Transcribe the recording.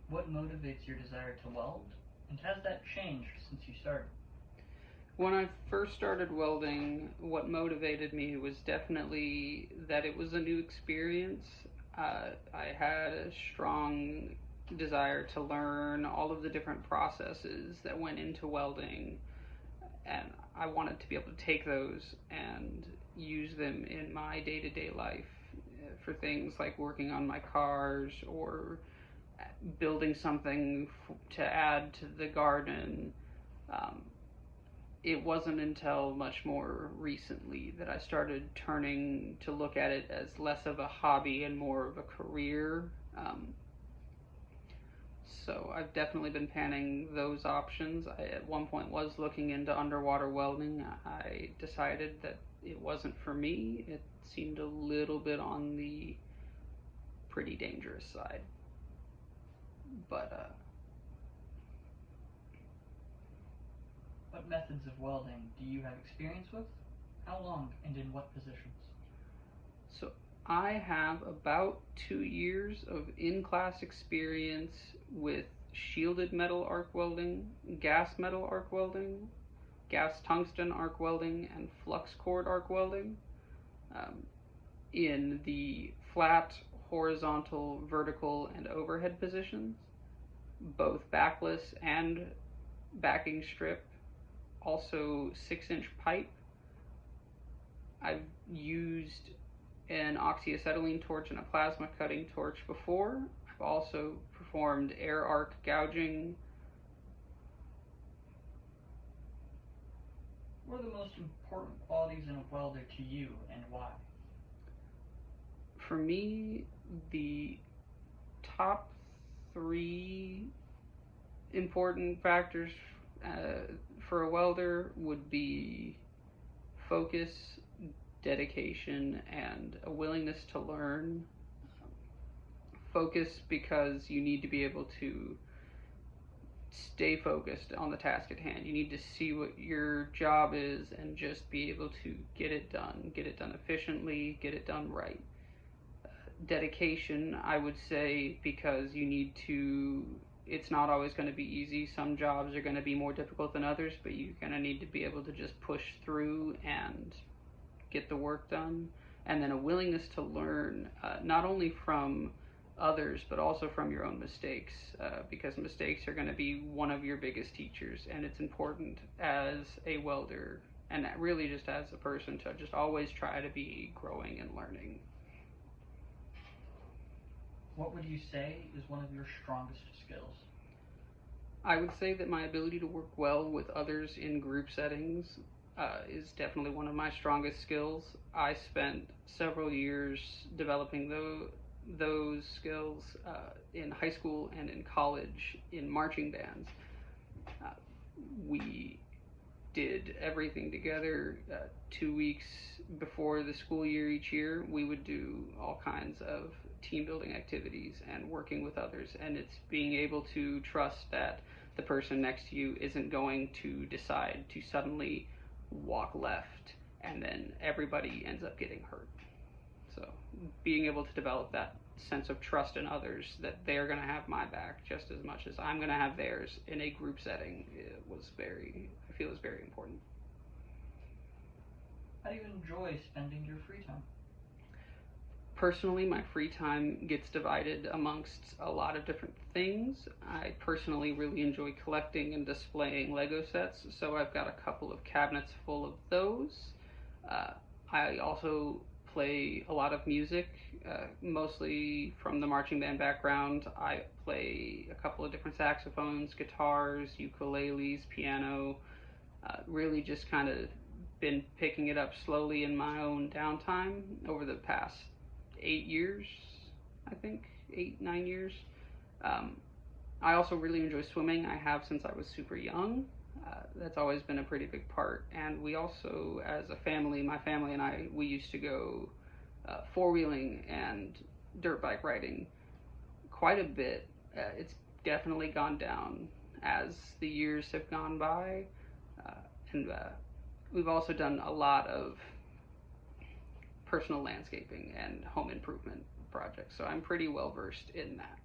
What motivates your desire to weld, and has that changed since you started? When I first started welding, what motivated me was definitely that it was a new experience. I had a strong desire to learn all of the different processes that went into welding, and I wanted to be able to take those and use them in my day to day life for things like working on my cars or building something to add to the garden. Um, it wasn't until much more recently that I started turning to look at it as less of a hobby and more of a career. Um, so I've definitely been panning those options. I at one point was looking into underwater welding. I decided that it wasn't for me. It seemed a little bit on the pretty dangerous side. But What methods of welding do you have experience with? How long and in what positions? so I have about 2 years of in class experience with shielded metal arc welding, gas metal arc welding, gas tungsten arc welding, and flux cord arc welding um, in the flat, horizontal, vertical, and overhead positions, both backless and backing strip, also 6-inch pipe. I've used an oxyacetylene torch and a plasma cutting torch before. I've also performed air arc gouging. What are the most important qualities in a welder to you and why? For me, the top three important factors for a welder would be focus, dedication, and a willingness to learn. Focus because you need to be able to stay focused on the task at hand. You need to see what your job is and just be able to get it done efficiently, get it done right. Dedication, I would say, because you need to. It's not always going to be easy. Some jobs are going to be more difficult than others, but you're going to need to be able to just push through and get the work done. And then a willingness to learn, not only from others, but also from your own mistakes, because mistakes are going to be one of your biggest teachers. And it's important as a welder and really just as a person to just always try to be growing and learning. What would you say is one of your strongest skills? I would say that my ability to work well with others in group settings is definitely one of my strongest skills. I spent several years developing those skills in high school and in college in marching bands. Uh, we did everything together. 2 weeks before the school year each year, we would do all kinds of team building activities and working with others. And it's being able to trust that the person next to you isn't going to decide to suddenly walk left and then everybody ends up getting hurt. So being able to develop that sense of trust in others that they're going to have my back just as much as I'm going to have theirs in a group setting I feel is very important. How do you enjoy spending your free time? Personally, my free time gets divided amongst a lot of different things. I personally really enjoy collecting and displaying Lego sets, so I've got a couple of cabinets full of those. Uh, I also play a lot of music, mostly from the marching band background. I play a couple of different saxophones, guitars, ukuleles, piano. Really just kind of been picking it up slowly in my own downtime over the past 8 years, I think, 8, 9 years. Um, I also really enjoy swimming. I have since I was super young. That's always been a pretty big part. And we also, as a family, my family and I, we used to go four wheeling and dirt bike riding quite a bit. It's definitely gone down as the years have gone by. Uh, and we've also done a lot of personal landscaping and home improvement projects, so I'm pretty well versed in that.